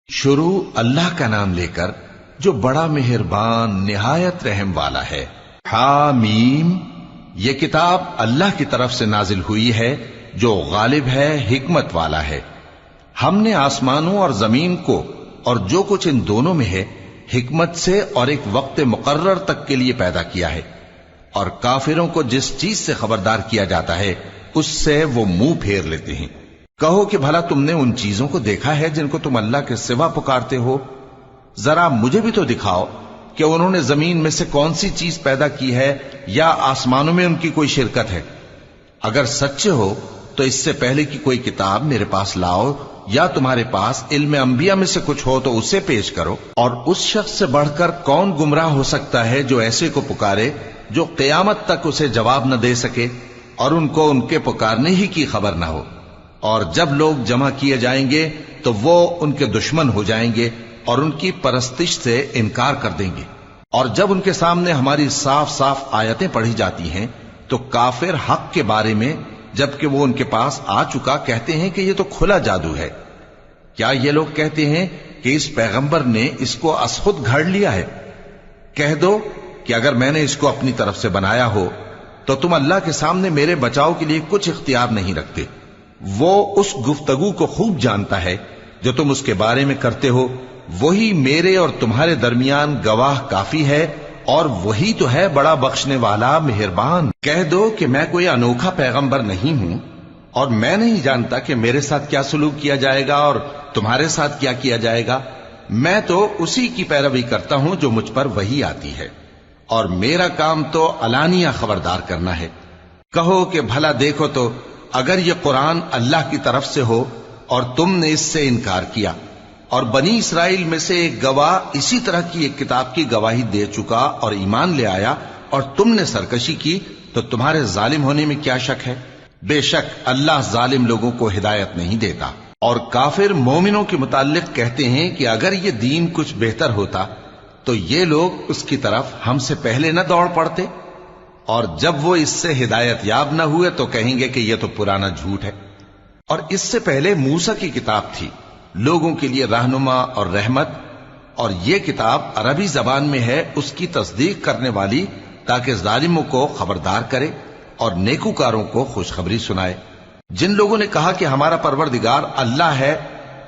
شروع اللہ کا نام لے کر جو بڑا مہربان نہایت رحم والا ہے۔ حامیم، یہ کتاب اللہ کی طرف سے نازل ہوئی ہے جو غالب ہے، حکمت والا ہے۔ ہم نے آسمانوں اور زمین کو اور جو کچھ ان دونوں میں ہے حکمت سے اور ایک وقت مقرر تک کے لیے پیدا کیا ہے، اور کافروں کو جس چیز سے خبردار کیا جاتا ہے اس سے وہ منہ پھیر لیتے ہیں۔ کہو کہ بھلا تم نے ان چیزوں کو دیکھا ہے جن کو تم اللہ کے سوا پکارتے ہو؟ ذرا مجھے بھی تو دکھاؤ کہ انہوں نے زمین میں سے کون سی چیز پیدا کی ہے یا آسمانوں میں ان کی کوئی شرکت ہے۔ اگر سچے ہو تو اس سے پہلے کی کوئی کتاب میرے پاس لاؤ، یا تمہارے پاس علم انبیاء میں سے کچھ ہو تو اسے پیش کرو۔ اور اس شخص سے بڑھ کر کون گمراہ ہو سکتا ہے جو ایسے کو پکارے جو قیامت تک اسے جواب نہ دے سکے اور ان کو ان کے پکارنے ہی کی خبر نہ ہو۔ اور جب لوگ جمع کیے جائیں گے تو وہ ان کے دشمن ہو جائیں گے اور ان کی پرستش سے انکار کر دیں گے۔ اور جب ان کے سامنے ہماری صاف صاف آیتیں پڑھی جاتی ہیں تو کافر حق کے بارے میں جبکہ وہ ان کے پاس آ چکا کہتے ہیں کہ یہ تو کھلا جادو ہے۔ کیا یہ لوگ کہتے ہیں کہ اس پیغمبر نے اس کو از خود گھڑ لیا ہے؟ کہہ دو کہ اگر میں نے اس کو اپنی طرف سے بنایا ہو تو تم اللہ کے سامنے میرے بچاؤ کے لیے کچھ اختیار نہیں رکھتے۔ وہ اس گفتگو کو خوب جانتا ہے جو تم اس کے بارے میں کرتے ہو، وہی میرے اور تمہارے درمیان گواہ کافی ہے، اور وہی تو ہے بڑا بخشنے والا مہربان۔ کہہ دو کہ میں کوئی انوکھا پیغمبر نہیں ہوں، اور میں نہیں جانتا کہ میرے ساتھ کیا سلوک کیا جائے گا اور تمہارے ساتھ کیا کیا جائے گا۔ میں تو اسی کی پیروی کرتا ہوں جو مجھ پر وہی آتی ہے، اور میرا کام تو علانیہ خبردار کرنا ہے۔ کہو کہ بھلا دیکھو تو اگر یہ قرآن اللہ کی طرف سے ہو اور تم نے اس سے انکار کیا، اور بنی اسرائیل میں سے ایک گواہ اسی طرح کی ایک کتاب کی گواہی دے چکا اور ایمان لے آیا اور تم نے سرکشی کی، تو تمہارے ظالم ہونے میں کیا شک ہے؟ بے شک اللہ ظالم لوگوں کو ہدایت نہیں دیتا۔ اور کافر مومنوں کے متعلق کہتے ہیں کہ اگر یہ دین کچھ بہتر ہوتا تو یہ لوگ اس کی طرف ہم سے پہلے نہ دوڑ پڑتے، اور جب وہ اس سے ہدایت یاب نہ ہوئے تو کہیں گے کہ یہ تو پرانا جھوٹ ہے۔ اور اس سے پہلے موسیٰ کی کتاب تھی، لوگوں کے لیے رہنما اور رحمت، اور یہ کتاب عربی زبان میں ہے اس کی تصدیق کرنے والی، تاکہ ظالموں کو خبردار کرے اور نیکوکاروں کو خوشخبری سنائے۔ جن لوگوں نے کہا کہ ہمارا پروردگار اللہ ہے،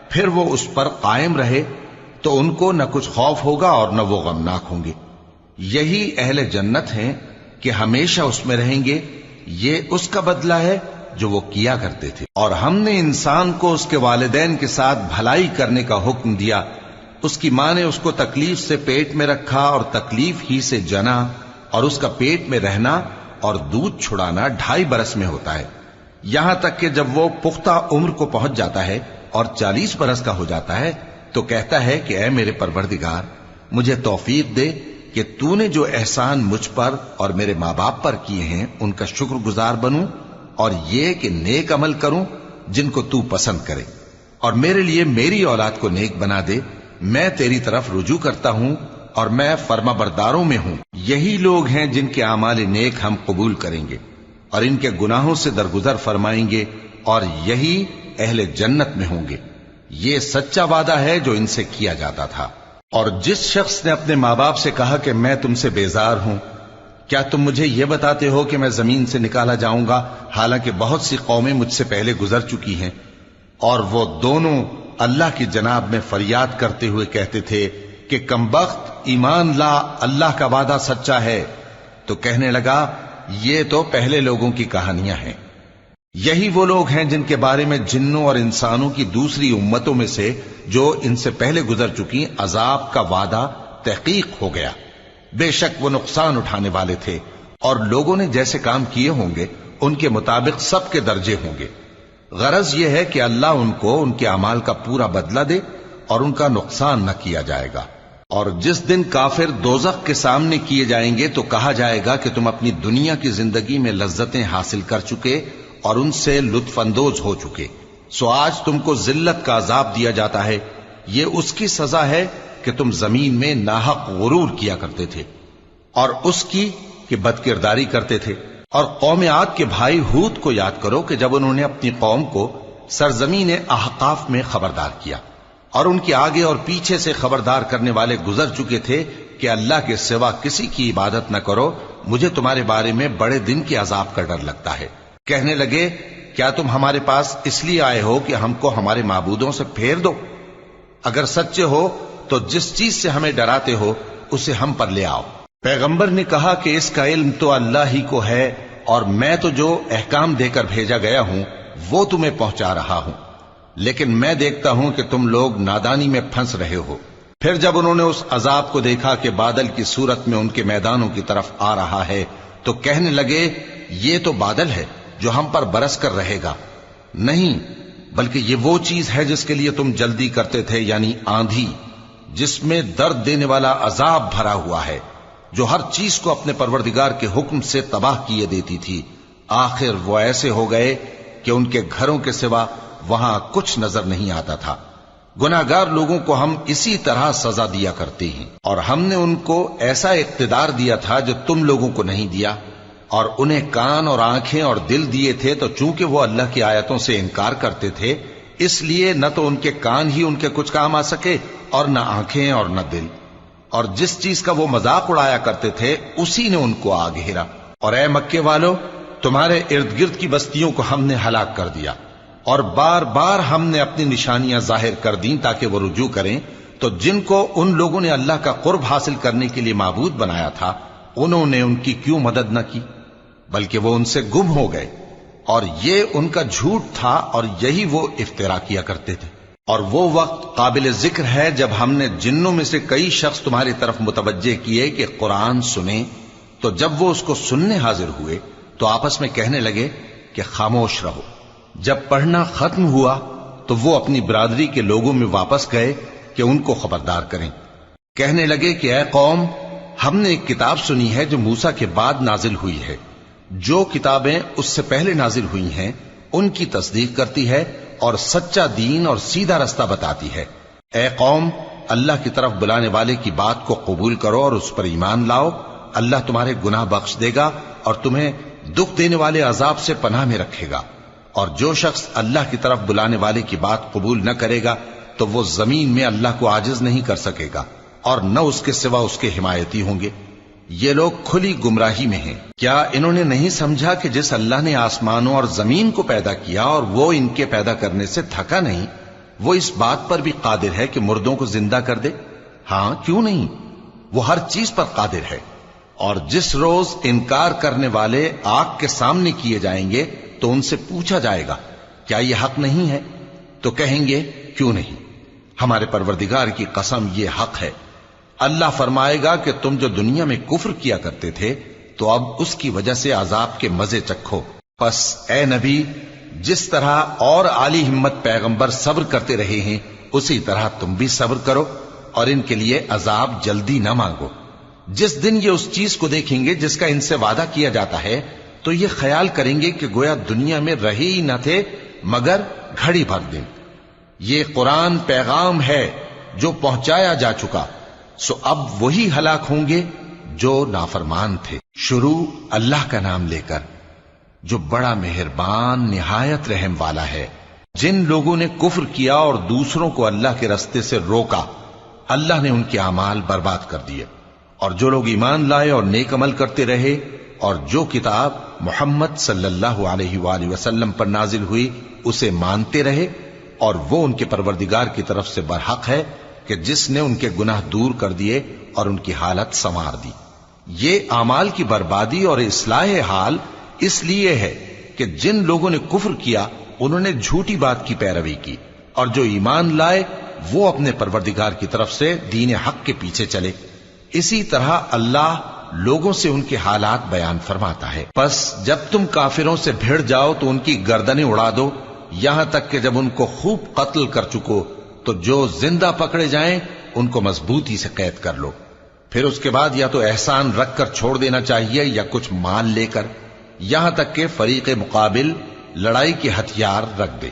پھر وہ اس پر قائم رہے تو ان کو نہ کچھ خوف ہوگا اور نہ وہ غمناک ہوں گے۔ یہی اہل جنت ہیں کہ ہمیشہ اس میں رہیں گے، یہ اس کا بدلہ ہے جو وہ کیا کرتے تھے۔ اور ہم نے انسان کو اس کے والدین کے ساتھ بھلائی کرنے کا حکم دیا۔ اس کی ماں نے اس کو تکلیف سے پیٹ میں رکھا اور تکلیف ہی سے جنا، اور اس کا پیٹ میں رہنا اور دودھ چھڑانا 2.5 برس میں ہوتا ہے، یہاں تک کہ جب وہ پختہ عمر کو پہنچ جاتا ہے اور 40 برس کا ہو جاتا ہے تو کہتا ہے کہ اے میرے پروردگار، مجھے توفیق دے کہ تو نے جو احسان مجھ پر اور میرے ماں باپ پر کیے ہیں ان کا شکر گزار بنوں، اور یہ کہ نیک عمل کروں جن کو تو پسند کرے، اور میرے لیے میری اولاد کو نیک بنا دے۔ میں تیری طرف رجوع کرتا ہوں اور میں فرما برداروں میں ہوں۔ یہی لوگ ہیں جن کے اعمال نیک ہم قبول کریں گے اور ان کے گناہوں سے درگزر فرمائیں گے، اور یہی اہل جنت میں ہوں گے۔ یہ سچا وعدہ ہے جو ان سے کیا جاتا تھا۔ اور جس شخص نے اپنے ماں باپ سے کہا کہ میں تم سے بیزار ہوں، کیا تم مجھے یہ بتاتے ہو کہ میں زمین سے نکالا جاؤں گا، حالانکہ بہت سی قومیں مجھ سے پہلے گزر چکی ہیں؟ اور وہ دونوں اللہ کی جناب میں فریاد کرتے ہوئے کہتے تھے کہ کمبخت، ایمان لا، اللہ کا وعدہ سچا ہے۔ تو کہنے لگا یہ تو پہلے لوگوں کی کہانیاں ہیں۔ یہی وہ لوگ ہیں جن کے بارے میں جنوں اور انسانوں کی دوسری امتوں میں سے جو ان سے پہلے گزر چکی عذاب کا وعدہ تحقیق ہو گیا۔ بے شک وہ نقصان اٹھانے والے تھے، اور لوگوں نے جیسے کام کیے ہوں گے ان کے مطابق سب کے درجے ہوں گے۔ غرض یہ ہے کہ اللہ ان کو ان کے اعمال کا پورا بدلہ دے اور ان کا نقصان نہ کیا جائے گا۔ اور جس دن کافر دوزخ کے سامنے کیے جائیں گے تو کہا جائے گا کہ تم اپنی دنیا کی زندگی میں لذتیں حاصل کر چکے اور ان سے لطف اندوز ہو چکے، سو آج تم کو ذلت کا عذاب دیا جاتا ہے۔ یہ اس کی سزا ہے کہ تم زمین میں ناحق غرور کیا کرتے تھے، اور اس کی کہ بد کرداری کرتے تھے۔ اور قوم عاد کے بھائی ہود کو یاد کرو کہ جب انہوں نے اپنی قوم کو سرزمین احقاف میں خبردار کیا اور ان کے آگے اور پیچھے سے خبردار کرنے والے گزر چکے تھے کہ اللہ کے سوا کسی کی عبادت نہ کرو، مجھے تمہارے بارے میں بڑے دن کے عذاب کا ڈر لگتا ہے۔ کہنے لگے کیا تم ہمارے پاس اس لیے آئے ہو کہ ہم کو ہمارے معبودوں سے پھیر دو؟ اگر سچے ہو تو جس چیز سے ہمیں ڈراتے ہو اسے ہم پر لے آؤ۔ پیغمبر نے کہا کہ اس کا علم تو اللہ ہی کو ہے، اور میں تو جو احکام دے کر بھیجا گیا ہوں وہ تمہیں پہنچا رہا ہوں، لیکن میں دیکھتا ہوں کہ تم لوگ نادانی میں پھنس رہے ہو۔ پھر جب انہوں نے اس عذاب کو دیکھا کہ بادل کی صورت میں ان کے میدانوں کی طرف آ رہا ہے تو کہنے لگے یہ تو بادل ہے جو ہم پر برس کر رہے گا، نہیں بلکہ یہ وہ چیز ہے جس کے لیے تم جلدی کرتے تھے، یعنی آندھی جس میں درد دینے والا عذاب بھرا ہوا ہے، جو ہر چیز کو اپنے پروردگار کے حکم سے تباہ کیے دیتی تھی۔ آخر وہ ایسے ہو گئے کہ ان کے گھروں کے سوا وہاں کچھ نظر نہیں آتا تھا۔ گناہگار لوگوں کو ہم اسی طرح سزا دیا کرتے ہیں، اور ہم نے ان کو ایسا اقتدار دیا تھا جو تم لوگوں کو نہیں دیا، اور انہیں کان اور آنکھیں اور دل دیے تھے، تو چونکہ وہ اللہ کی آیتوں سے انکار کرتے تھے اس لیے نہ تو ان کے کان ہی ان کے کچھ کام آ سکے اور نہ آنکھیں اور نہ دل، اور جس چیز کا وہ مذاق اڑایا کرتے تھے اسی نے ان کو آ گھیرا۔ اور اے مکے والو، تمہارے ارد گرد کی بستیوں کو ہم نے ہلاک کر دیا، اور بار بار ہم نے اپنی نشانیاں ظاہر کر دیں تاکہ وہ رجوع کریں، تو جن کو ان لوگوں نے اللہ کا قرب حاصل کرنے کے لیے معبود بنایا تھا انہوں نے ان کی کیوں مدد نہ کی، بلکہ وہ ان سے گم ہو گئے، اور یہ ان کا جھوٹ تھا اور یہی وہ افترا کیا کرتے تھے۔ اور وہ وقت قابل ذکر ہے جب ہم نے جنوں میں سے کئی شخص تمہاری طرف متوجہ کیے کہ قرآن سنیں، تو جب وہ اس کو سننے حاضر ہوئے تو آپس میں کہنے لگے کہ خاموش رہو۔ جب پڑھنا ختم ہوا تو وہ اپنی برادری کے لوگوں میں واپس گئے کہ ان کو خبردار کریں۔ کہنے لگے کہ اے قوم، ہم نے ایک کتاب سنی ہے جو موسیٰ کے بعد نازل ہوئی ہے، جو کتابیں اس سے پہلے نازل ہوئی ہیں ان کی تصدیق کرتی ہے اور سچا دین اور سیدھا رستہ بتاتی ہے۔ اے قوم، اللہ کی طرف بلانے والے کی بات کو قبول کرو اور اس پر ایمان لاؤ، اللہ تمہارے گناہ بخش دے گا اور تمہیں دکھ دینے والے عذاب سے پناہ میں رکھے گا۔ اور جو شخص اللہ کی طرف بلانے والے کی بات قبول نہ کرے گا تو وہ زمین میں اللہ کو عاجز نہیں کر سکے گا، اور نہ اس کے سوا اس کے حمایتی ہوں گے۔ یہ لوگ کھلی گمراہی میں ہیں۔ کیا انہوں نے نہیں سمجھا کہ جس اللہ نے آسمانوں اور زمین کو پیدا کیا اور وہ ان کے پیدا کرنے سے تھکا نہیں، وہ اس بات پر بھی قادر ہے کہ مردوں کو زندہ کر دے؟ ہاں، کیوں نہیں، وہ ہر چیز پر قادر ہے۔ اور جس روز انکار کرنے والے آگ کے سامنے کیے جائیں گے تو ان سے پوچھا جائے گا کیا یہ حق نہیں ہے؟ تو کہیں گے کیوں نہیں، ہمارے پروردگار کی قسم یہ حق ہے۔ اللہ فرمائے گا کہ تم جو دنیا میں کفر کیا کرتے تھے تو اب اس کی وجہ سے عذاب کے مزے چکھو۔ پس اے نبی، جس طرح اور عالی ہمت پیغمبر صبر کرتے رہے ہیں اسی طرح تم بھی صبر کرو، اور ان کے لیے عذاب جلدی نہ مانگو۔ جس دن یہ اس چیز کو دیکھیں گے جس کا ان سے وعدہ کیا جاتا ہے تو یہ خیال کریں گے کہ گویا دنیا میں رہے ہی نہ تھے مگر گھڑی بھر دن۔ یہ قرآن پیغام ہے جو پہنچایا جا چکا، سو اب وہی ہلاک ہوں گے جو نافرمان تھے۔ شروع اللہ کا نام لے کر جو بڑا مہربان نہایت رحم والا ہے۔ جن لوگوں نے کفر کیا اور دوسروں کو اللہ کے رستے سے روکا، اللہ نے ان کے اعمال برباد کر دیے، اور جو لوگ ایمان لائے اور نیک عمل کرتے رہے اور جو کتاب محمد صلی اللہ علیہ وآلہ وسلم پر نازل ہوئی اسے مانتے رہے، اور وہ ان کے پروردگار کی طرف سے برحق ہے کہ جس نے ان کے گناہ دور کر دیے اور ان کی حالت سنوار دی۔ یہ اعمال کی بربادی اور اصلاح حال اس لیے ہے کہ جن لوگوں نے کفر کیا انہوں نے جھوٹی بات کی پیروی کی، اور جو ایمان لائے وہ اپنے پروردگار کی طرف سے دین حق کے پیچھے چلے۔ اسی طرح اللہ لوگوں سے ان کے حالات بیان فرماتا ہے۔ پس جب تم کافروں سے بھیڑ جاؤ تو ان کی گردنیں اڑا دو، یہاں تک کہ جب ان کو خوب قتل کر چکو تو جو زندہ پکڑے جائیں ان کو مضبوطی سے قید کر لو۔ پھر اس کے بعد یا تو احسان رکھ کر چھوڑ دینا چاہیے یا کچھ مال لے کر، یہاں تک کہ فریق مقابل لڑائی کے ہتھیار رکھ دے۔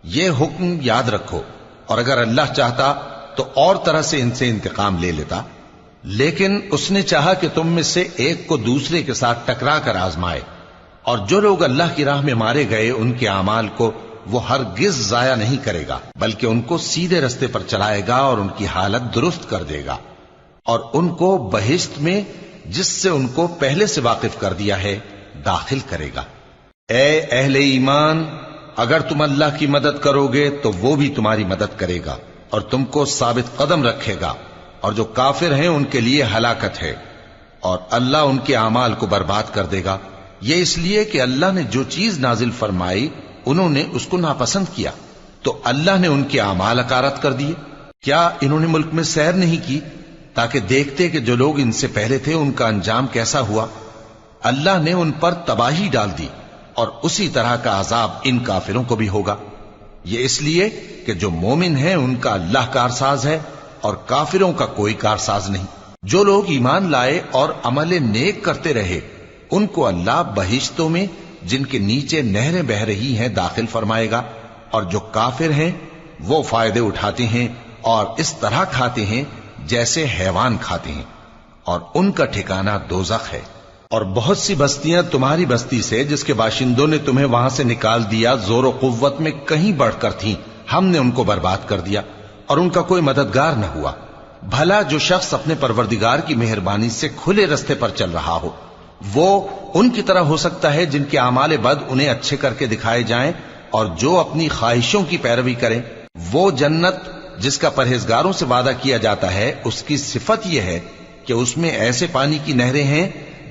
یہ حکم یاد رکھو، اور اگر اللہ چاہتا تو اور طرح سے ان سے انتقام لے لیتا، لیکن اس نے چاہا کہ تم میں سے ایک کو دوسرے کے ساتھ ٹکرا کر آزمائے، اور جو لوگ اللہ کی راہ میں مارے گئے ان کے اعمال کو وہ ہرگز ضائع نہیں کرے گا، بلکہ ان کو سیدھے رستے پر چلائے گا اور ان کی حالت درست کر دے گا، اور ان کو بہشت میں جس سے ان کو پہلے سے واقف کر دیا ہے داخل کرے گا۔ اے اہل ایمان، اگر تم اللہ کی مدد کرو گے تو وہ بھی تمہاری مدد کرے گا اور تم کو ثابت قدم رکھے گا، اور جو کافر ہیں ان کے لیے ہلاکت ہے، اور اللہ ان کے اعمال کو برباد کر دے گا۔ یہ اس لیے کہ اللہ نے جو چیز نازل فرمائی انہوں نے اس کو ناپسند کیا، تو اللہ نے ان کے اعمال اکارت کر دیے۔ کیا انہوں نے ملک میں سیر نہیں کی تاکہ دیکھتے کہ جو لوگ ان سے پہلے تھے ان کا انجام کیسا ہوا؟ اللہ نے ان پر تباہی ڈال دی، اور اسی طرح کا عذاب ان کافروں کو بھی ہوگا۔ یہ اس لیے کہ جو مومن ہیں ان کا اللہ کارساز ہے اور کافروں کا کوئی کارساز نہیں۔ جو لوگ ایمان لائے اور عمل نیک کرتے رہے ان کو اللہ بہشتوں میں جن کے نیچے نہریں بہ رہی ہیں داخل فرمائے گا، اور جو کافر ہیں وہ فائدے اٹھاتے ہیں اور اس طرح کھاتے ہیں جیسے حیوان کھاتے ہیں، اور ان کا ٹھکانہ دوزخ ہے۔ اور بہت سی بستیاں تمہاری بستی سے جس کے باشندوں نے تمہیں وہاں سے نکال دیا زور و قوت میں کہیں بڑھ کر تھیں، ہم نے ان کو برباد کر دیا اور ان کا کوئی مددگار نہ ہوا۔ بھلا جو شخص اپنے پروردگار کی مہربانی سے کھلے رستے پر چل رہا ہو وہ ان کی طرح ہو سکتا ہے جن کے اعمال بد انہیں اچھے کر کے دکھائے جائیں، اور جو اپنی خواہشوں کی پیروی کریں؟ وہ جنت جس کا پرہیزگاروں سے وعدہ کیا جاتا ہے اس کی صفت یہ ہے کہ اس میں ایسے پانی کی نہریں ہیں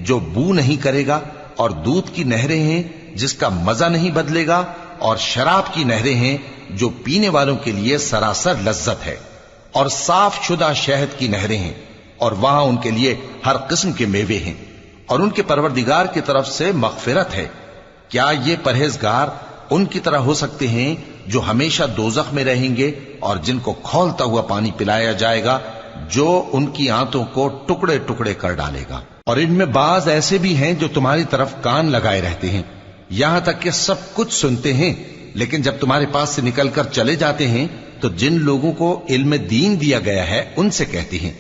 جو بو نہیں کرے گا، اور دودھ کی نہریں ہیں جس کا مزہ نہیں بدلے گا، اور شراب کی نہریں ہیں جو پینے والوں کے لیے سراسر لذت ہے، اور صاف شدہ شہد کی نہریں ہیں، اور وہاں ان کے لیے ہر قسم کے میوے ہیں، اور ان کے پروردگار کی طرف سے مغفرت ہے۔ کیا یہ پرہیزگار ان کی طرح ہو سکتے ہیں جو ہمیشہ دوزخ میں رہیں گے اور جن کو کھولتا ہوا پانی پلایا جائے گا جو ان کی آنتوں کو ٹکڑے ٹکڑے کر ڈالے گا؟ اور ان میں بعض ایسے بھی ہیں جو تمہاری طرف کان لگائے رہتے ہیں، یہاں تک کہ سب کچھ سنتے ہیں، لیکن جب تمہارے پاس سے نکل کر چلے جاتے ہیں تو جن لوگوں کو علم دین دیا گیا ہے ان سے کہتے ہیں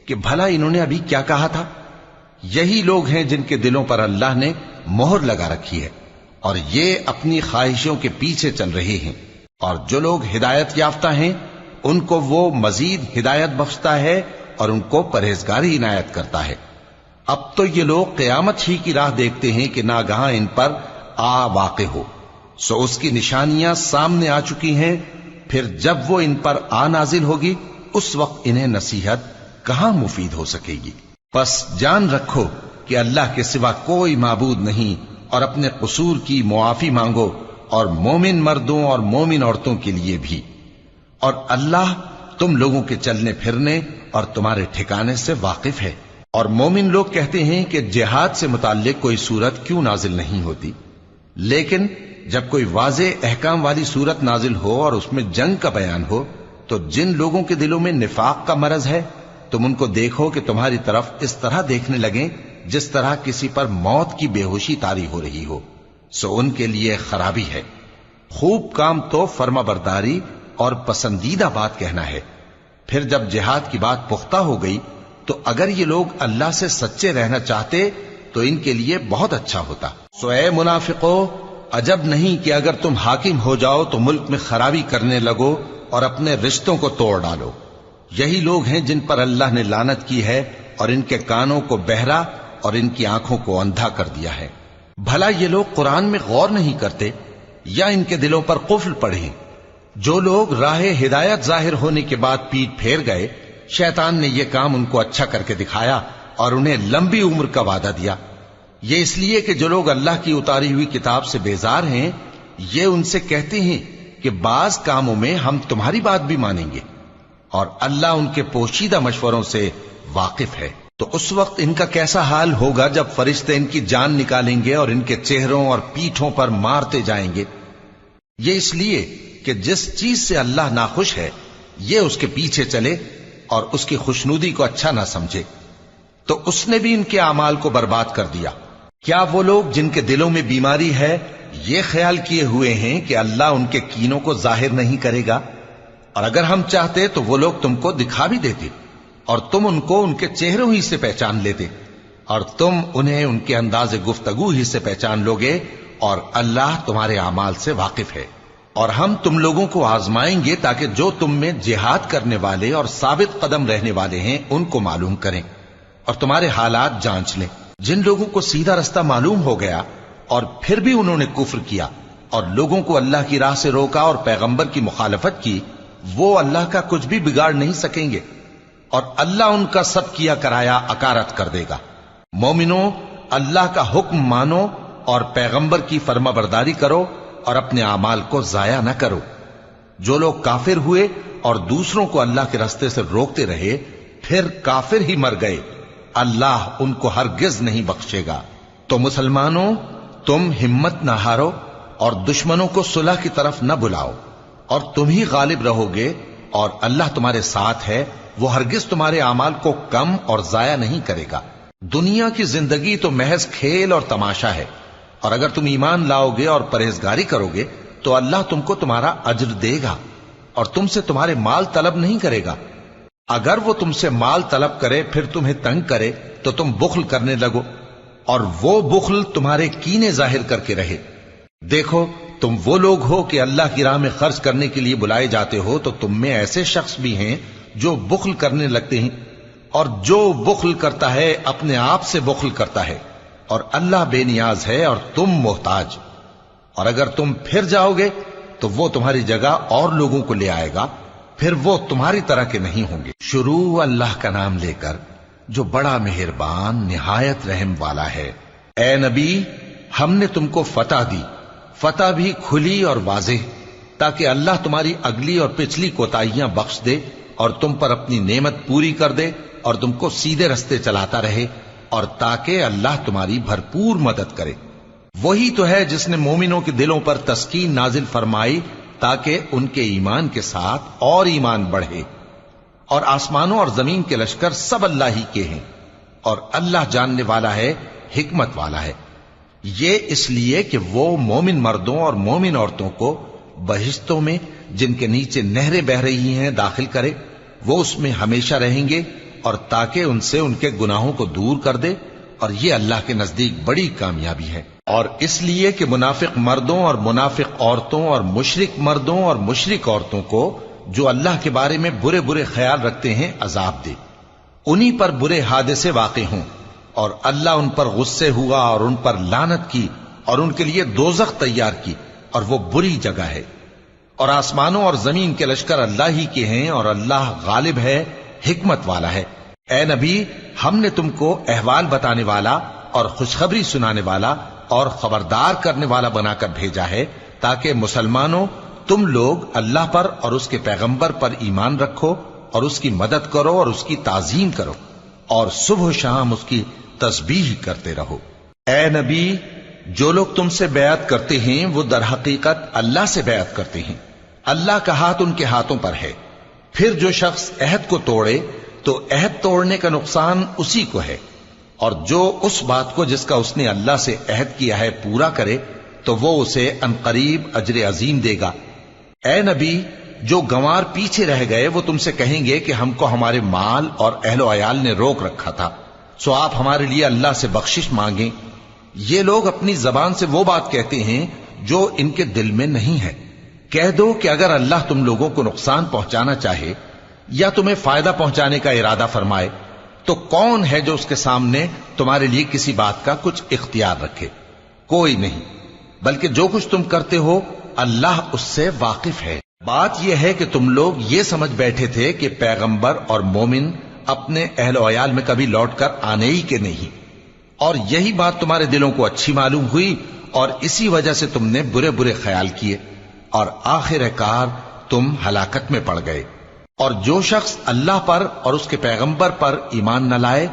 کہ بھلا انہوں نے ابھی کیا کہا تھا؟ یہی لوگ ہیں جن کے دلوں پر اللہ نے مہر لگا رکھی ہے اور یہ اپنی خواہشوں کے پیچھے چل رہے ہیں، اور جو لوگ ہدایت یافتہ ہیں ان کو وہ مزید ہدایت بخشتا ہے اور ان کو پرہیزگاری عنایت کرتا ہے۔ اب تو یہ لوگ قیامت ہی کی راہ دیکھتے ہیں کہ ناگہاں ان پر آ واقع ہو، سو اس کی نشانیاں سامنے آ چکی ہیں، پھر جب وہ ان پر آ نازل ہوگی اس وقت انہیں نصیحت کہاں مفید ہو سکے گی۔ پس جان رکھو کہ اللہ کے سوا کوئی معبود نہیں، اور اپنے قصور کی معافی مانگو، اور مومن مردوں اور مومن عورتوں کے لیے بھی، اور اللہ تم لوگوں کے چلنے پھرنے اور تمہارے ٹھکانے سے واقف ہے۔ اور مومن لوگ کہتے ہیں کہ جہاد سے متعلق کوئی سورت کیوں نازل نہیں ہوتی، لیکن جب کوئی واضح احکام والی سورت نازل ہو اور اس میں جنگ کا بیان ہو تو جن لوگوں کے دلوں میں نفاق کا مرض ہے تم ان کو دیکھو کہ تمہاری طرف اس طرح دیکھنے لگیں جس طرح کسی پر موت کی بے ہوشی طاری ہو رہی ہو، سو ان کے لیے خرابی ہے۔ خوب کام تو فرما برداری اور پسندیدہ بات کہنا ہے۔ پھر جب جہاد کی بات پختہ ہو گئی تو اگر یہ لوگ اللہ سے سچے رہنا چاہتے تو ان کے لیے بہت اچھا ہوتا۔ سو اے منافقو، عجب نہیں کہ اگر تم حاکم ہو جاؤ تو ملک میں خرابی کرنے لگو اور اپنے رشتوں کو توڑ ڈالو۔ یہی لوگ ہیں جن پر اللہ نے لعنت کی ہے اور ان کے کانوں کو بہرا اور ان کی آنکھوں کو اندھا کر دیا ہے۔ بھلا یہ لوگ قرآن میں غور نہیں کرتے یا ان کے دلوں پر قفل پڑے ہیں؟ جو لوگ راہ ہدایت ظاہر ہونے کے بعد پیٹ پھیر گئے، شیطان نے یہ کام ان کو اچھا کر کے دکھایا اور انہیں لمبی عمر کا وعدہ دیا۔ یہ اس لیے کہ جو لوگ اللہ کی اتاری ہوئی کتاب سے بیزار ہیں یہ ان سے کہتے ہیں کہ بعض کاموں میں ہم تمہاری بات بھی مانیں گے، اور اللہ ان کے پوشیدہ مشوروں سے واقف ہے۔ تو اس وقت ان کا کیسا حال ہوگا جب فرشتے ان کی جان نکالیں گے اور ان کے چہروں اور پیٹھوں پر مارتے جائیں گے۔ یہ اس لیے کہ جس چیز سے اللہ ناخوش ہے یہ اس کے پیچھے چلے اور اس کی خوشنودی کو اچھا نہ سمجھے، تو اس نے بھی ان کے اعمال کو برباد کر دیا۔ کیا وہ لوگ جن کے دلوں میں بیماری ہے یہ خیال کیے ہوئے ہیں کہ اللہ ان کے کینوں کو ظاہر نہیں کرے گا؟ اور اگر ہم چاہتے تو وہ لوگ تم کو دکھا بھی دیتے اور تم ان کو ان کے چہروں ہی سے پہچان لیتے، اور تم انہیں ان کے انداز گفتگو ہی سے پہچان لوگے، اور اللہ تمہارے اعمال سے واقف ہے۔ اور ہم تم لوگوں کو آزمائیں گے تاکہ جو تم میں جہاد کرنے والے اور ثابت قدم رہنے والے ہیں ان کو معلوم کریں اور تمہارے حالات جانچ لیں۔ جن لوگوں کو سیدھا رستہ معلوم ہو گیا اور پھر بھی انہوں نے کفر کیا اور لوگوں کو اللہ کی راہ سے روکا اور پیغمبر کی مخالفت کی، وہ اللہ کا کچھ بھی بگاڑ نہیں سکیں گے اور اللہ ان کا سب کیا کرایا اکارت کر دے گا۔ مومنوں، اللہ کا حکم مانو اور پیغمبر کی فرما برداری کرو اور اپنے اعمال کو ضائع نہ کرو۔ جو لوگ کافر ہوئے اور دوسروں کو اللہ کے راستے سے روکتے رہے پھر کافر ہی مر گئے، اللہ ان کو ہرگز نہیں بخشے گا۔ تو مسلمانوں، تم ہمت نہ ہارو اور دشمنوں کو صلح کی طرف نہ بلاؤ، اور تم ہی غالب رہو گے، اور اللہ تمہارے ساتھ ہے، وہ ہرگز تمہارے اعمال کو کم اور ضائع نہیں کرے گا۔ دنیا کی زندگی تو محض کھیل اور تماشا ہے، اور اگر تم ایمان لاؤ گے اور پرہیزگاری کرو گے تو اللہ تم کو تمہارا اجر دے گا اور تم سے تمہارے مال طلب نہیں کرے گا۔ اگر وہ تم سے مال طلب کرے پھر تمہیں تنگ کرے تو تم بخل کرنے لگو، اور وہ بخل تمہارے کینے ظاہر کر کے رہے۔ دیکھو، تم وہ لوگ ہو کہ اللہ کی راہ میں خرچ کرنے کے لیے بلائے جاتے ہو، تو تم میں ایسے شخص بھی ہیں جو بخل کرنے لگتے ہیں، اور جو بخل کرتا ہے اپنے آپ سے بخل کرتا ہے، اور اللہ بے نیاز ہے اور تم محتاج۔ اور اگر تم پھر جاؤ گے تو وہ تمہاری جگہ اور لوگوں کو لے آئے گا، پھر وہ تمہاری طرح کے نہیں ہوں گے۔ شروع اللہ کا نام لے کر جو بڑا مہربان نہایت رحم والا ہے۔ اے نبی، ہم نے تم کو فتح دی، فتح بھی کھلی اور واضح، تاکہ اللہ تمہاری اگلی اور پچھلی کوتاہیاں بخش دے اور تم پر اپنی نعمت پوری کر دے اور تم کو سیدھے رستے چلاتا رہے، اور تاکہ اللہ تمہاری بھرپور مدد کرے۔ وہی تو ہے جس نے مومنوں کے دلوں پر تسکین نازل فرمائی تاکہ ان کے ایمان کے ساتھ اور ایمان بڑھے۔ اور آسمانوں اور زمین کے لشکر سب اللہ ہی کے ہیں، اور اللہ جاننے والا ہے، حکمت والا ہے۔ یہ اس لیے کہ وہ مومن مردوں اور مومن عورتوں کو بہشتوں میں جن کے نیچے نہریں بہ رہی ہیں داخل کرے، وہ اس میں ہمیشہ رہیں گے، اور تاکہ ان سے ان کے گناہوں کو دور کر دے، اور یہ اللہ کے نزدیک بڑی کامیابی ہے۔ اور اس لیے کہ منافق مردوں اور منافق عورتوں اور مشرک مردوں اور مشرک عورتوں کو جو اللہ کے بارے میں برے برے خیال رکھتے ہیں عذاب دے، انہی پر برے حادثے واقع ہوں، اور اللہ ان پر غصے ہوا اور ان پر لعنت کی اور ان کے لیے دوزخ تیار کی، اور وہ بری جگہ ہے۔ اور آسمانوں اور زمین کے لشکر اللہ ہی کے ہیں، اور اللہ غالب ہے، حکمت والا ہے۔ اے نبی، ہم نے تم کو احوال بتانے والا اور خوشخبری سنانے والا اور خبردار کرنے والا بنا کر بھیجا ہے، تاکہ مسلمانوں تم لوگ اللہ پر اور اس کے پیغمبر پر ایمان رکھو اور اس کی مدد کرو اور اس کی تعظیم کرو، اور صبح و شام اس کی تسبیح کرتے رہو۔ اے نبی، جو لوگ تم سے بیعت کرتے ہیں وہ در حقیقت اللہ سے بیعت کرتے ہیں، اللہ کا ہاتھ ان کے ہاتھوں پر ہے۔ پھر جو شخص عہد کو توڑے تو عہد توڑنے کا نقصان اسی کو ہے، اور جو اس بات کو جس کا اس نے اللہ سے عہد کیا ہے پورا کرے تو وہ اسے عنقریب اجر عظیم دے گا۔ اے نبی، جو گنوار پیچھے رہ گئے وہ تم سے کہیں گے کہ ہم کو ہمارے مال اور اہل و عیال نے روک رکھا تھا، سو آپ ہمارے لیے اللہ سے بخشش مانگیں۔ یہ لوگ اپنی زبان سے وہ بات کہتے ہیں جو ان کے دل میں نہیں ہے۔ کہہ دو کہ اگر اللہ تم لوگوں کو نقصان پہنچانا چاہے یا تمہیں فائدہ پہنچانے کا ارادہ فرمائے تو کون ہے جو اس کے سامنے تمہارے لیے کسی بات کا کچھ اختیار رکھے؟ کوئی نہیں، بلکہ جو کچھ تم کرتے ہو اللہ اس سے واقف ہے۔ بات یہ ہے کہ تم لوگ یہ سمجھ بیٹھے تھے کہ پیغمبر اور مومن اپنے اہل و عیال میں کبھی لوٹ کر آنے ہی کے نہیں، اور یہی بات تمہارے دلوں کو اچھی معلوم ہوئی اور اسی وجہ سے تم نے برے برے خیال کیے، اور آخر کار تم ہلاکت میں پڑ گئے۔ اور جو شخص اللہ پر اور اس کے پیغمبر پر ایمان نہ لائے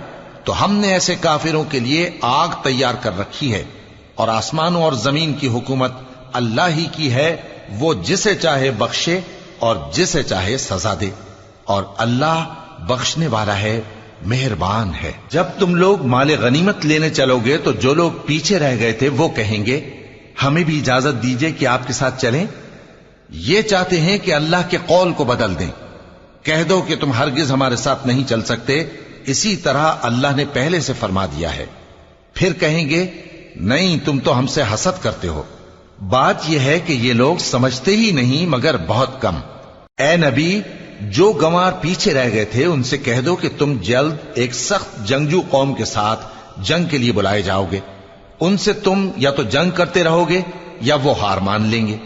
تو ہم نے ایسے کافروں کے لیے آگ تیار کر رکھی ہے، اور آسمانوں اور زمین کی حکومت اللہ ہی کی ہے، وہ جسے چاہے بخشے اور جسے چاہے سزا دے، اور اللہ بخشنے والا ہے، مہربان ہے۔ جب تم لوگ مال غنیمت لینے چلو گے تو جو لوگ پیچھے رہ گئے تھے وہ کہیں گے ہمیں بھی اجازت دیجئے کہ آپ کے ساتھ چلیں۔ یہ چاہتے ہیں کہ اللہ کے قول کو بدل دیں۔ کہہ دو کہ تم ہرگز ہمارے ساتھ نہیں چل سکتے، اسی طرح اللہ نے پہلے سے فرما دیا ہے۔ پھر کہیں گے نہیں، تم تو ہم سے حسد کرتے ہو۔ بات یہ ہے کہ یہ لوگ سمجھتے ہی نہیں مگر بہت کم۔ اے نبی، جو گنوار پیچھے رہ گئے تھے ان سے کہہ دو کہ تم جلد ایک سخت جنگجو قوم کے ساتھ جنگ کے لیے بلائے جاؤ گے۔ ان سے تم یا تو جنگ کرتے رہو گے یا وہ ہار مان لیں گے۔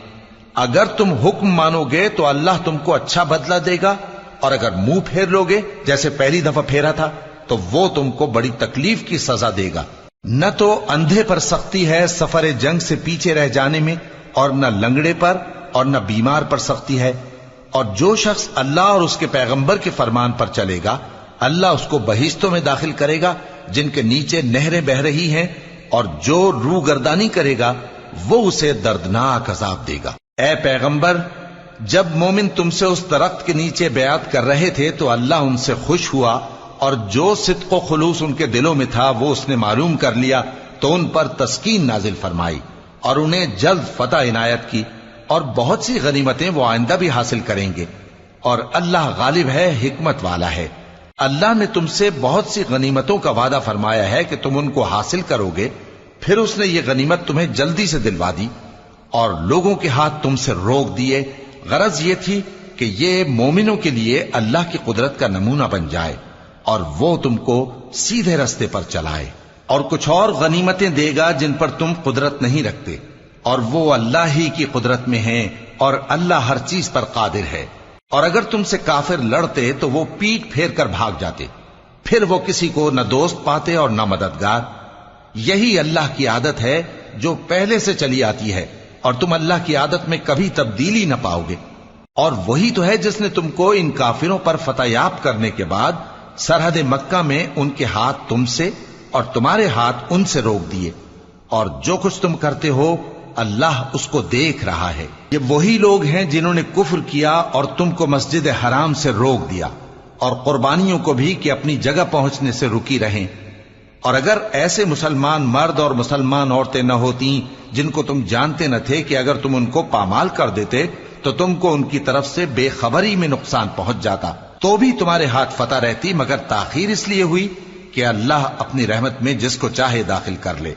اگر تم حکم مانو گے تو اللہ تم کو اچھا بدلہ دے گا، اور اگر منہ پھیر لو گے جیسے پہلی دفعہ پھیرا تھا تو وہ تم کو بڑی تکلیف کی سزا دے گا۔ نہ تو اندھے پر سختی ہے سفر جنگ سے پیچھے رہ جانے میں، اور نہ لنگڑے پر اور نہ بیمار پر سختی ہے، اور جو شخص اللہ اور اس کے پیغمبر کے فرمان پر چلے گا اللہ اس کو بہشتوں میں داخل کرے گا جن کے نیچے نہریں بہ رہی ہیں، اور جو روگردانی کرے گا وہ اسے دردناک عذاب دے گا۔ اے پیغمبر، جب مومن تم سے اس درخت کے نیچے بیعت کر رہے تھے تو اللہ ان سے خوش ہوا، اور جو صدق و خلوص ان کے دلوں میں تھا وہ اس نے معلوم کر لیا تو ان پر تسکین نازل فرمائی اور انہیں جلد فتح عنایت کی، اور بہت سی غنیمتیں وہ آئندہ بھی حاصل کریں گے، اور اللہ غالب ہے، حکمت والا ہے۔ اللہ نے تم سے بہت سی غنیمتوں کا وعدہ فرمایا ہے کہ تم ان کو حاصل کرو گے، پھر اس نے یہ غنیمت تمہیں جلدی سے دلوا دی اور لوگوں کے ہاتھ تم سے روک دیے۔ غرض یہ تھی کہ یہ مومنوں کے لیے اللہ کی قدرت کا نمونہ بن جائے اور وہ تم کو سیدھے رستے پر چلائے، اور کچھ اور غنیمتیں دے گا جن پر تم قدرت نہیں رکھتے، اور وہ اللہ ہی کی قدرت میں ہیں، اور اللہ ہر چیز پر قادر ہے۔ اور اگر تم سے کافر لڑتے تو وہ پیٹ پھیر کر بھاگ جاتے، پھر وہ کسی کو نہ دوست پاتے اور نہ مددگار۔ یہی اللہ کی عادت ہے جو پہلے سے چلی آتی ہے، اور تم اللہ کی عادت میں کبھی تبدیلی نہ پاؤ گے۔ اور وہی تو ہے جس نے تم کو ان کافروں پر فتح یاب کرنے کے بعد سرحد مکہ میں ان کے ہاتھ تم سے اور تمہارے ہاتھ ان سے روک دیے، اور جو کچھ تم کرتے ہو اللہ اس کو دیکھ رہا ہے۔ یہ وہی لوگ ہیں جنہوں نے کفر کیا اور تم کو مسجد حرام سے روک دیا، اور قربانیوں کو بھی کہ اپنی جگہ پہنچنے سے رکی رہیں۔ اور اگر ایسے مسلمان مرد اور مسلمان عورتیں نہ ہوتی جن کو تم جانتے نہ تھے کہ اگر تم ان کو پامال کر دیتے تو تم کو ان کی طرف سے بے خبری میں نقصان پہنچ جاتا، تو بھی تمہارے ہاتھ فتح رہتی، مگر تاخیر اس لیے ہوئی کہ اللہ اپنی رحمت میں جس کو چاہے داخل کر لے۔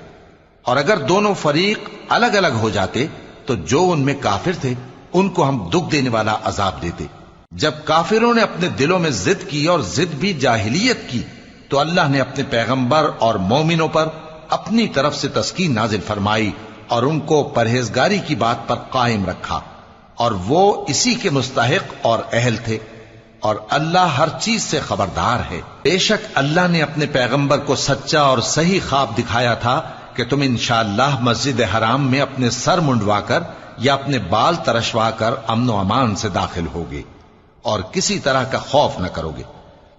اور اگر دونوں فریق الگ الگ ہو جاتے تو جو ان میں کافر تھے ان کو ہم دکھ دینے والا عذاب دیتے۔ جب کافروں نے اپنے دلوں میں ضد کی، اور ضد بھی جاہلیت کی، تو اللہ نے اپنے پیغمبر اور مومنوں پر اپنی طرف سے تسکین نازل فرمائی اور ان کو پرہیزگاری کی بات پر قائم رکھا، اور وہ اسی کے مستحق اور اہل تھے، اور اللہ ہر چیز سے خبردار ہے۔ بے شک اللہ نے اپنے پیغمبر کو سچا اور صحیح خواب دکھایا تھا کہ تم انشاءاللہ مسجد حرام میں اپنے سر منڈوا کر یا اپنے بال ترشوا کر امن و امان سے داخل ہوگے اور کسی طرح کا خوف نہ کرو گے۔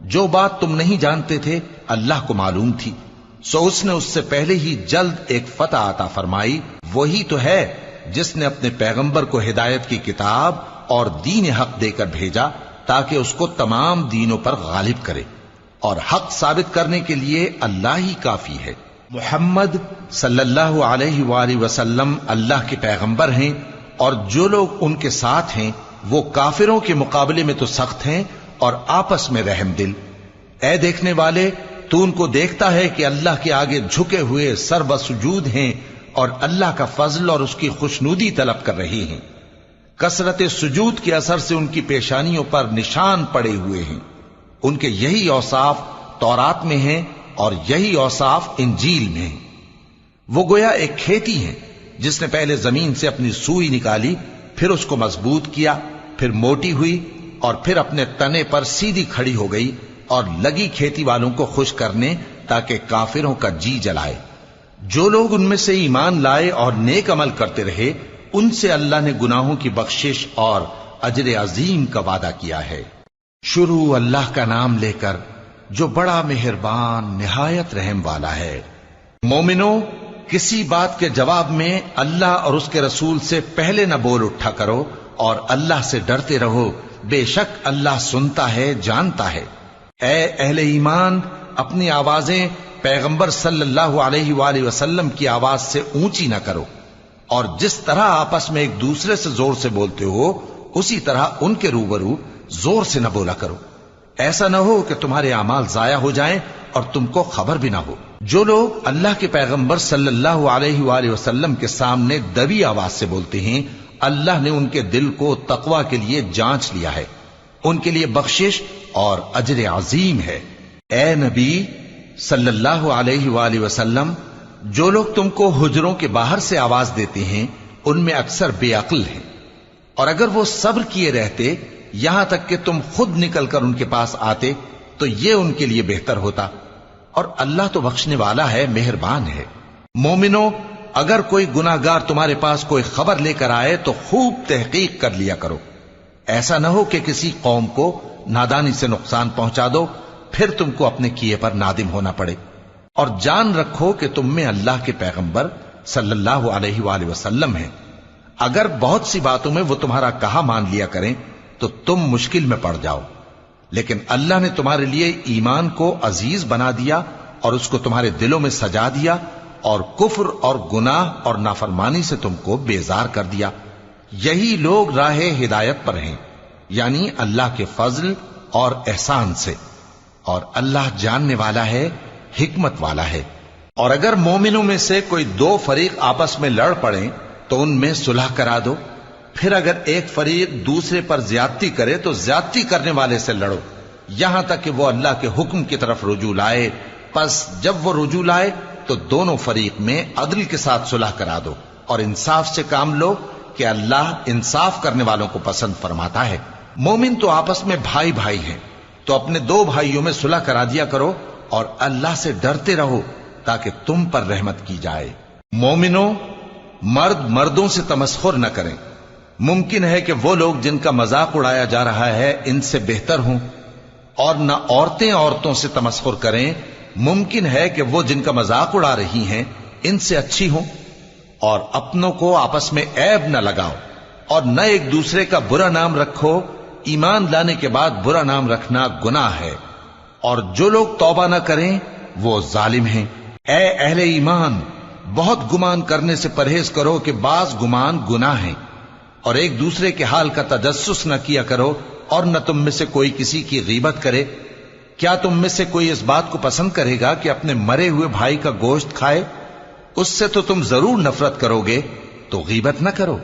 جو بات تم نہیں جانتے تھے اللہ کو معلوم تھی، سو اس نے اس سے پہلے ہی جلد ایک فتح عطا فرمائی۔ وہی تو ہے جس نے اپنے پیغمبر کو ہدایت کی کتاب اور دین حق دے کر بھیجا تاکہ اس کو تمام دینوں پر غالب کرے، اور حق ثابت کرنے کے لیے اللہ ہی کافی ہے۔ محمد صلی اللہ علیہ وآلہ وسلم اللہ کے پیغمبر ہیں، اور جو لوگ ان کے ساتھ ہیں وہ کافروں کے مقابلے میں تو سخت ہیں اور آپس میں رحم دل۔ اے دیکھنے والے، تو ان کو دیکھتا ہے کہ اللہ کے آگے جھکے ہوئے سر بسجود ہیں اور اللہ کا فضل اور اس کی خوشنودی طلب کر رہے ہیں۔ کثرت سجود کے اثر سے ان کی پیشانیوں پر نشان پڑے ہوئے ہیں۔ ان کے یہی اوصاف تورات میں ہیں اور یہی اوصاف انجیل میں ہیں۔ وہ گویا ایک کھیتی ہیں جس نے پہلے زمین سے اپنی سوئی نکالی، پھر اس کو مضبوط کیا، پھر موٹی ہوئی، اور پھر اپنے تنے پر سیدھی کھڑی ہو گئی اور لگی کھیتی والوں کو خوش کرنے تاکہ کافروں کا جی جلائے۔ جو لوگ ان میں سے ایمان لائے اور نیک عمل کرتے رہے ان سے اللہ نے گناہوں کی بخشش اور اجر عظیم کا وعدہ کیا ہے۔ شروع اللہ کا نام لے کر جو بڑا مہربان نہایت رحم والا ہے۔ مومنوں، کسی بات کے جواب میں اللہ اور اس کے رسول سے پہلے نہ بول اٹھا کرو، اور اللہ سے ڈرتے رہو، بے شک اللہ سنتا ہے، جانتا ہے۔ اے اہل ایمان، اپنی آوازیں پیغمبر صلی اللہ علیہ وآلہ وسلم کی آواز سے اونچی نہ کرو، اور جس طرح آپس میں ایک دوسرے سے زور سے بولتے ہو اسی طرح ان کے روبرو زور سے نہ بولا کرو، ایسا نہ ہو کہ تمہارے اعمال ضائع ہو جائیں اور تم کو خبر بھی نہ ہو۔ جو لوگ اللہ کے پیغمبر صلی اللہ علیہ وآلہ وسلم کے سامنے دبی آواز سے بولتے ہیں، اللہ نے ان کے دل کو تقوی کے لیے جانچ لیا ہے، ان کے لیے بخشش اور اجر عظیم ہے۔ اے نبی صلی اللہ علیہ وآلہ وسلم، جو لوگ تم کو حجروں کے باہر سے آواز دیتے ہیں ان میں اکثر بے عقل ہیں، اور اگر وہ صبر کیے رہتے یہاں تک کہ تم خود نکل کر ان کے پاس آتے تو یہ ان کے لیے بہتر ہوتا، اور اللہ تو بخشنے والا ہے، مہربان ہے۔ مومنو، اگر کوئی گناہگار تمہارے پاس کوئی خبر لے کر آئے تو خوب تحقیق کر لیا کرو، ایسا نہ ہو کہ کسی قوم کو نادانی سے نقصان پہنچا دو، پھر تم کو اپنے کیے پر نادم ہونا پڑے۔ اور جان رکھو کہ تم میں اللہ کے پیغمبر صلی اللہ علیہ وآلہ وسلم ہیں، اگر بہت سی باتوں میں وہ تمہارا کہا مان لیا کریں تو تم مشکل میں پڑ جاؤ، لیکن اللہ نے تمہارے لیے ایمان کو عزیز بنا دیا اور اس کو تمہارے دلوں میں سجا دیا، اور کفر اور گناہ اور نافرمانی سے تم کو بیزار کر دیا۔ یہی لوگ راہ ہدایت پر ہیں، یعنی اللہ کے فضل اور احسان سے، اور اللہ جاننے والا ہے، حکمت والا ہے۔ اور اگر مومنوں میں سے کوئی دو فریق آپس میں لڑ پڑیں تو ان میں صلح کرا دو، پھر اگر ایک فریق دوسرے پر زیادتی کرے تو زیادتی کرنے والے سے لڑو، یہاں تک کہ وہ اللہ کے حکم کی طرف رجوع لائے۔ پس جب وہ رجوع لائے تو دونوں فریق میں عدل کے ساتھ صلح کرا دو، اور انصاف سے کام لو کہ اللہ انصاف کرنے والوں کو پسند فرماتا ہے۔ مومن تو آپس میں بھائی بھائی ہیں، تو اپنے دو بھائیوں میں صلح کرا دیا کرو، اور اللہ سے ڈرتے رہو تاکہ تم پر رحمت کی جائے۔ مومنوں، مرد مردوں سے تمسخر نہ کریں، ممکن ہے کہ وہ لوگ جن کا مذاق اڑایا جا رہا ہے ان سے بہتر ہوں، اور نہ عورتیں عورتوں سے تمسخر کریں، ممکن ہے کہ وہ جن کا مذاق اڑا رہی ہیں ان سے اچھی ہوں۔ اور اپنوں کو آپس میں عیب نہ لگاؤ، اور نہ ایک دوسرے کا برا نام رکھو، ایمان لانے کے بعد برا نام رکھنا گناہ ہے، اور جو لوگ توبہ نہ کریں وہ ظالم ہیں۔ اے اہل ایمان، بہت گمان کرنے سے پرہیز کرو کہ بعض گمان گناہ ہیں، اور ایک دوسرے کے حال کا تجسس نہ کیا کرو، اور نہ تم میں سے کوئی کسی کی غیبت کرے۔ کیا تم میں سے کوئی اس بات کو پسند کرے گا کہ اپنے مرے ہوئے بھائی کا گوشت کھائے؟ اس سے تو تم ضرور نفرت کرو گے، تو غیبت نہ کرو،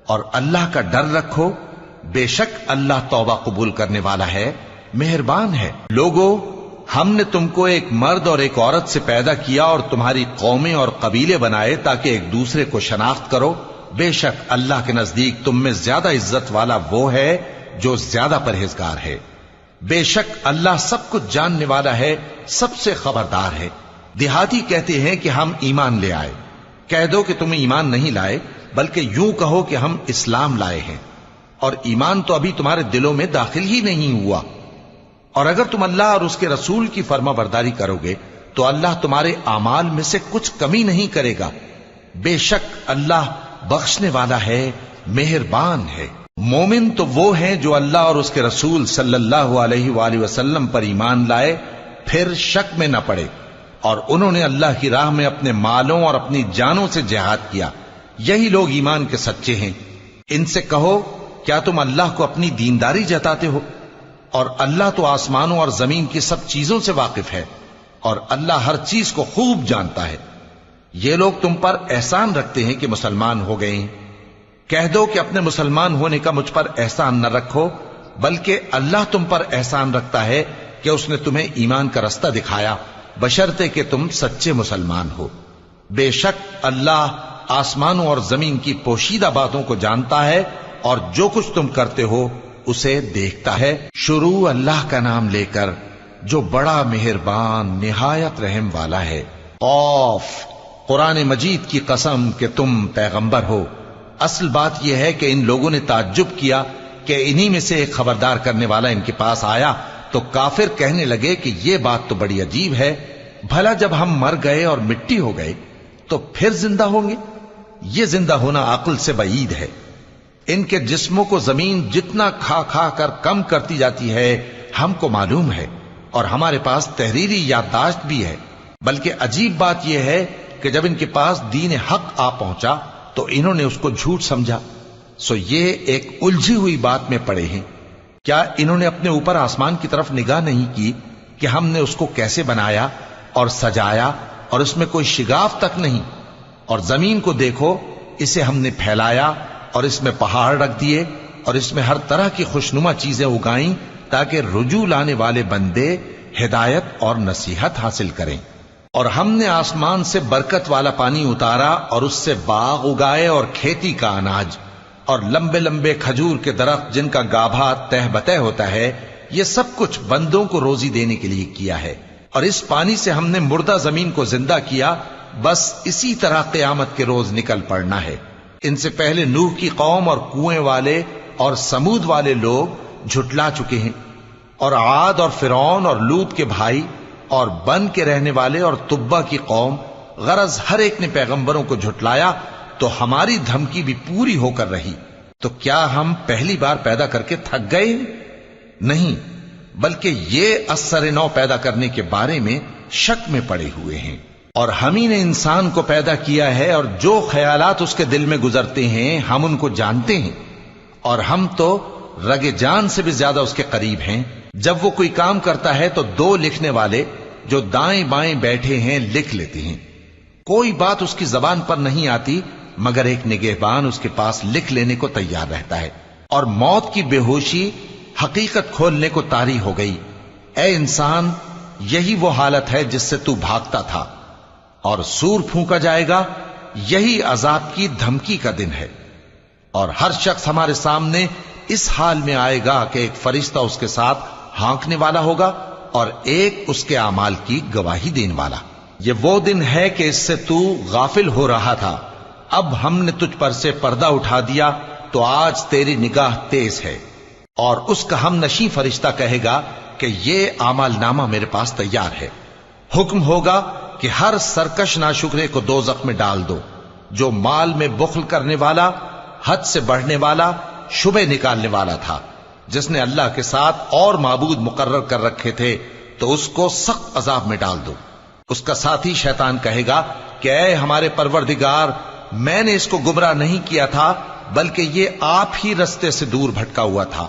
اور اللہ کا ڈر رکھو، بے شک اللہ توبہ قبول کرنے والا ہے، مہربان ہے۔ لوگو، ہم نے تم کو ایک مرد اور ایک عورت سے پیدا کیا اور تمہاری قومیں اور قبیلے بنائے تاکہ ایک دوسرے کو شناخت کرو۔ بے شک اللہ کے نزدیک تم میں زیادہ عزت والا وہ ہے جو زیادہ پرہیزگار ہے۔ بے شک اللہ سب کچھ جاننے والا ہے، سب سے خبردار ہے۔ دیہاتی کہتے ہیں کہ ہم ایمان لے آئے، کہہ دو کہ تم ایمان نہیں لائے، بلکہ یوں کہو کہ ہم اسلام لائے ہیں، اور ایمان تو ابھی تمہارے دلوں میں داخل ہی نہیں ہوا۔ اور اگر تم اللہ اور اس کے رسول کی فرما برداری کرو گے تو اللہ تمہارے اعمال میں سے کچھ کمی نہیں کرے گا، بے شک اللہ بخشنے والا ہے، مہربان ہے۔ مومن تو وہ ہیں جو اللہ اور اس کے رسول صلی اللہ علیہ وآلہ وسلم پر ایمان لائے، پھر شک میں نہ پڑے، اور انہوں نے اللہ کی راہ میں اپنے مالوں اور اپنی جانوں سے جہاد کیا، یہی لوگ ایمان کے سچے ہیں۔ ان سے کہو، کیا تم اللہ کو اپنی دینداری جتاتے ہو؟ اور اللہ تو آسمانوں اور زمین کی سب چیزوں سے واقف ہے، اور اللہ ہر چیز کو خوب جانتا ہے۔ یہ لوگ تم پر احسان رکھتے ہیں کہ مسلمان ہو گئے ہیں، کہہ دو کہ اپنے مسلمان ہونے کا مجھ پر احسان نہ رکھو، بلکہ اللہ تم پر احسان رکھتا ہے کہ اس نے تمہیں ایمان کا رستہ دکھایا، بشرطے کہ تم سچے مسلمان ہو۔ بے شک اللہ آسمانوں اور زمین کی پوشیدہ باتوں کو جانتا ہے، اور جو کچھ تم کرتے ہو اسے دیکھتا ہے۔ شروع اللہ کا نام لے کر جو بڑا مہربان نہایت رحم والا ہے۔ قاف، قرآن مجید کی قسم کہ تم پیغمبر ہو۔ اصل بات یہ ہے کہ ان لوگوں نے تعجب کیا کہ انہی میں سے ایک خبردار کرنے والا ان کے پاس آیا، تو کافر کہنے لگے کہ یہ بات تو بڑی عجیب ہے، بھلا جب ہم مر گئے اور مٹی ہو گئے تو پھر زندہ ہوں گے؟ یہ زندہ ہونا عقل سے بعید ہے۔ ان کے جسموں کو زمین جتنا کھا کھا کر کم کرتی جاتی ہے ہم کو معلوم ہے، اور ہمارے پاس تحریری یادداشت بھی ہے، بلکہ عجیب بات یہ ہے کہ جب ان کے پاس دین حق آ پہنچا تو انہوں نے اس کو جھوٹ سمجھا، سو یہ ایک الجھی ہوئی بات میں پڑے ہیں۔ کیا انہوں نے اپنے اوپر آسمان کی طرف نگاہ نہیں کی کہ ہم نے اس کو کیسے بنایا، اور سجایا اور اس میں کوئی شگاف تک نہیں. اور زمین کو دیکھو، اسے ہم نے پھیلایا اور اس میں پہاڑ رکھ دیے اور اس میں ہر طرح کی خوشنما چیزیں اگائیں تاکہ رجوع لانے والے بندے ہدایت اور نصیحت حاصل کریں. اور ہم نے آسمان سے برکت والا پانی اتارا اور اس سے باغ اگائے اور کھیتی کا اناج اور لمبے لمبے کھجور کے درخت جن کا گابھا تہ بتہ ہوتا ہے. یہ سب کچھ بندوں کو روزی دینے کے لیے کیا ہے. اور اس پانی سے ہم نے مردہ زمین کو زندہ کیا. بس اسی طرح قیامت کے روز نکل پڑنا ہے. ان سے پہلے نوح کی قوم اور کنویں والے اور سمود والے لوگ جھٹلا چکے ہیں، اور عاد اور فرعون اور لوط کے بھائی اور بن کے رہنے والے اور تبا کی قوم. غرض ہر ایک نے پیغمبروں کو جھٹلایا تو ہماری دھمکی بھی پوری ہو کر رہی. تو کیا ہم پہلی بار پیدا کر کے تھک گئے؟ نہیں، بلکہ یہ اثر نو پیدا کرنے کے بارے میں شک میں پڑے ہوئے ہیں. اور ہم ہی نے انسان کو پیدا کیا ہے اور جو خیالات اس کے دل میں گزرتے ہیں ہم ان کو جانتے ہیں. اور ہم تو رگ جان سے بھی زیادہ اس کے قریب ہیں. جب وہ کوئی کام کرتا ہے تو دو لکھنے والے جو دائیں بائیں بیٹھے ہیں لکھ لیتے ہیں. کوئی بات اس کی زبان پر نہیں آتی مگر ایک نگہبان اس کے پاس لکھ لینے کو تیار رہتا ہے. اور موت کی بے ہوشی حقیقت کھولنے کو طاری ہو گئی. اے انسان، یہی وہ حالت ہے جس سے تو بھاگتا تھا. اور سور پھونکا جائے گا، یہی عذاب کی دھمکی کا دن ہے. اور ہر شخص ہمارے سامنے اس حال میں آئے گا کہ ایک فرشتہ اس کے ساتھ ہانکنے والا ہوگا اور ایک اس کے اعمال کی گواہی دینے والا. یہ وہ دن ہے کہ اس سے تو غافل ہو رہا تھا. اب ہم نے تجھ پر سے پردہ اٹھا دیا تو آج تیری نگاہ تیز ہے. اور اس کا ہم نشیں فرشتہ کہے گا کہ یہ اعمال نامہ میرے پاس تیار ہے. حکم ہوگا کہ ہر سرکش ناشکرے کو دوزخ میں ڈال دو، جو مال میں بخل کرنے والا، حد سے بڑھنے والا، شبہ نکالنے والا تھا. جس نے اللہ کے ساتھ اور معبود مقرر کر رکھے تھے تو اس کو سخت عذاب میں ڈال دو. اس کا ساتھی شیطان کہے گا کہ اے ہمارے پروردگار، میں نے اس کو گمراہ نہیں کیا تھا بلکہ یہ آپ ہی رستے سے دور بھٹکا ہوا تھا.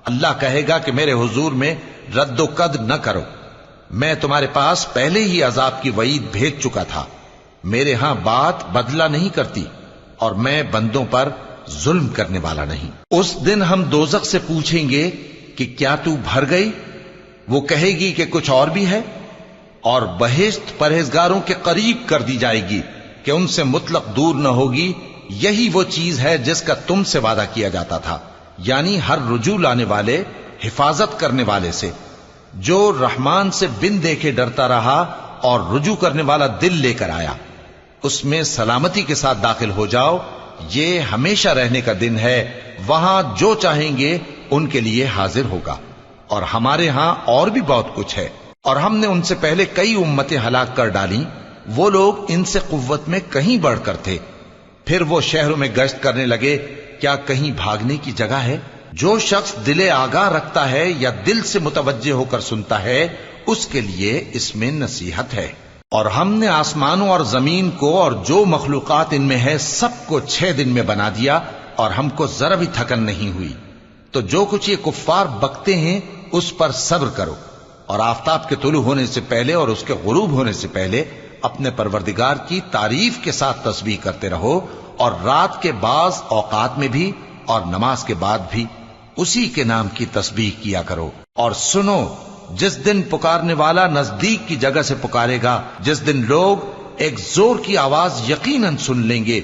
اللہ کہے گا کہ میرے حضور میں رد و قد نہ کرو، میں تمہارے پاس پہلے ہی عذاب کی وعید بھیج چکا تھا. میرے ہاں بات بدلہ نہیں کرتی اور میں بندوں پر ظلم کرنے والا نہیں. اس دن ہم دوزخ سے پوچھیں گے کہ کیا تو بھر گئی؟ وہ کہے گی کہ کچھ اور بھی ہے. اور بہشت پرہیزگاروں کے قریب کر دی جائے گی کہ ان سے مطلق دور نہ ہوگی. یہی وہ چیز ہے جس کا تم سے وعدہ کیا جاتا تھا، یعنی ہر رجوع لانے والے، حفاظت کرنے والے سے. جو رحمان سے بن دیکھے ڈرتا رہا اور رجوع کرنے والا دل لے کر آیا، اس میں سلامتی کے ساتھ داخل ہو جاؤ. یہ ہمیشہ رہنے کا دن ہے، وہاں جو چاہیں گے ان کے لیے حاضر ہوگا. اور ہمارے ہاں اور بھی بہت کچھ ہے. اور ہم نے ان سے پہلے کئی امتیں ہلاک کر ڈالیں، وہ لوگ ان سے قوت میں کہیں بڑھ کر تھے. پھر وہ شہروں میں گشت کرنے لگے، کیا کہیں بھاگنے کی جگہ ہے؟ جو شخص دل آگاہ رکھتا ہے یا دل سے متوجہ ہو کر سنتا ہے، اس کے لیے اس میں نصیحت ہے. اور ہم نے آسمانوں اور زمین کو اور جو مخلوقات ان میں ہے سب کو 6 دن میں بنا دیا اور ہم کو ذرا بھی تھکن نہیں ہوئی. تو جو کچھ یہ کفار بکتے ہیں اس پر صبر کرو، اور آفتاب کے طلوع ہونے سے پہلے اور اس کے غروب ہونے سے پہلے اپنے پروردگار کی تعریف کے ساتھ تسبیح کرتے رہو، اور رات کے بعض اوقات میں بھی اور نماز کے بعد بھی اسی کے نام کی تسبیح کیا کرو. اور سنو، جس دن پکارنے والا نزدیک کی جگہ سے پکارے گا، جس دن لوگ ایک زور کی آواز یقیناً سن لیں گے،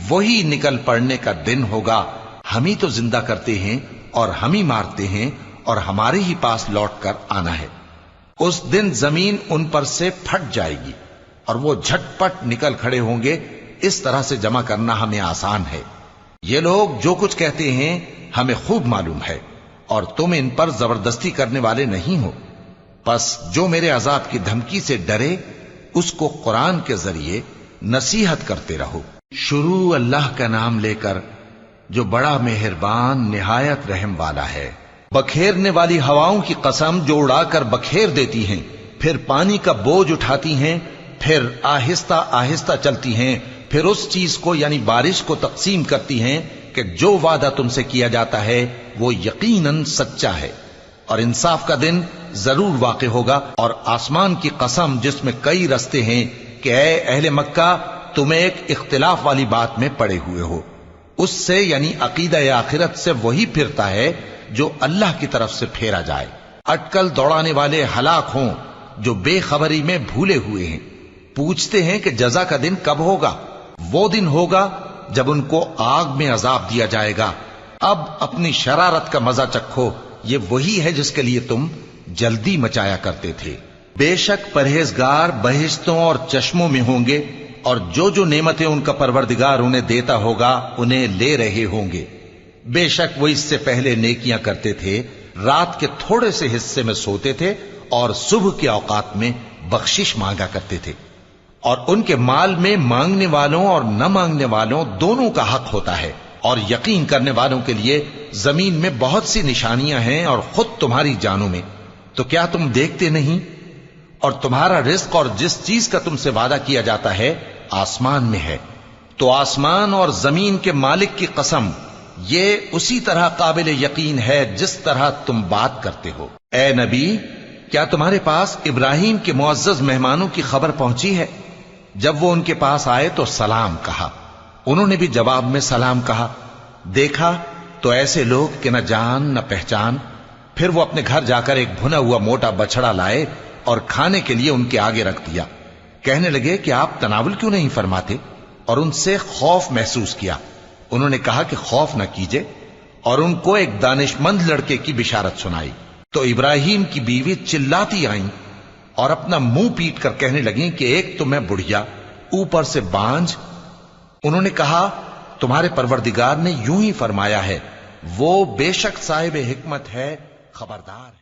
وہی نکل پڑنے کا دن ہوگا. ہم ہی تو زندہ کرتے ہیں اور ہم ہی مارتے ہیں اور ہمارے ہی پاس لوٹ کر آنا ہے. اس دن زمین ان پر سے پھٹ جائے گی اور وہ جھٹ پٹ نکل کھڑے ہوں گے. اس طرح سے جمع کرنا ہمیں آسان ہے. یہ لوگ جو کچھ کہتے ہیں ہمیں خوب معلوم ہے، اور تم ان پر زبردستی کرنے والے نہیں ہو. پس جو میرے عذاب کی دھمکی سے ڈرے اس کو قرآن کے ذریعے نصیحت کرتے رہو. شروع اللہ کا نام لے کر جو بڑا مہربان نہایت رحم والا ہے. بکھیرنے والی ہواؤں کی قسم جو اڑا کر بکھیر دیتی ہیں، پھر پانی کا بوجھ اٹھاتی ہیں، پھر آہستہ آہستہ چلتی ہیں، پھر اس چیز کو یعنی بارش کو تقسیم کرتی ہیں کہ جو وعدہ تم سے کیا جاتا ہے وہ یقیناً سچا ہے. اور انصاف کا دن ضرور واقع ہوگا، اور آسمان کی قسم جس میں کئی رستے ہیں کہ اے اہل مکہ تم ایک اختلاف والی بات میں پڑے ہوئے ہو، اس سے یعنی عقیدہ آخرت سے وہی پھرتا ہے جو اللہ کی طرف سے پھیرا جائے۔ اٹکل دوڑانے والے ہلاک ہوں جو بے خبری میں بھولے ہوئے ہیں، پوچھتے ہیں کہ جزا کا دن کب ہوگا؟ وہ دن ہوگا جب ان کو آگ میں عذاب دیا جائے گا، اب اپنی شرارت کا مزہ چکھو، یہ وہی ہے جس کے لیے تم جلدی مچایا کرتے تھے۔ بے شک پرہیزگار بہشتوں اور چشموں میں ہوں گے، اور جو نعمتیں ان کا پروردگار انہیں دیتا ہوگا انہیں لے رہے ہوں گے۔ بے شک وہ اس سے پہلے نیکیاں کرتے تھے، رات کے تھوڑے سے حصے میں سوتے تھے اور صبح کے اوقات میں بخشش مانگا کرتے تھے، اور ان کے مال میں مانگنے والوں اور نہ مانگنے والوں دونوں کا حق ہوتا ہے، اور یقین کرنے والوں کے لیے زمین میں بہت سی نشانیاں ہیں اور خود تمہاری جانوں میں، تو کیا تم دیکھتے نہیں؟ اور تمہارا رزق اور جس چیز کا تم سے وعدہ کیا جاتا ہے آسمان میں ہے، تو آسمان اور زمین کے مالک کی قسم یہ اسی طرح قابل یقین ہے جس طرح تم بات کرتے ہو۔ اے نبی، کیا تمہارے پاس ابراہیم کے معزز مہمانوں کی خبر پہنچی ہے؟ جب وہ ان کے پاس آئے تو سلام کہا، انہوں نے بھی جواب میں سلام کہا۔ دیکھا تو ایسے لوگ کہ نہ جان نہ پہچان۔ پھر وہ اپنے گھر جا کر ایک بھنا ہوا موٹا بچڑا لائے اور کھانے کے لیے ان کے آگے رکھ دیا۔ کہنے لگے کہ آپ تناول کیوں نہیں فرماتے؟ اور ان سے خوف محسوس کیا۔ انہوں نے کہا کہ خوف نہ کیجے، اور ان کو ایک دانش مند لڑکے کی بشارت سنائی۔ تو ابراہیم کی بیوی چلاتی آئیں اور اپنا منہ پیٹ کر کہنے لگیں کہ ایک تو میں بڑھیا، اوپر سے بانجھ۔ انہوں نے کہا تمہارے پروردگار نے یوں ہی فرمایا ہے، وہ بے شک صاحب حکمت ہے، خبردار ہے۔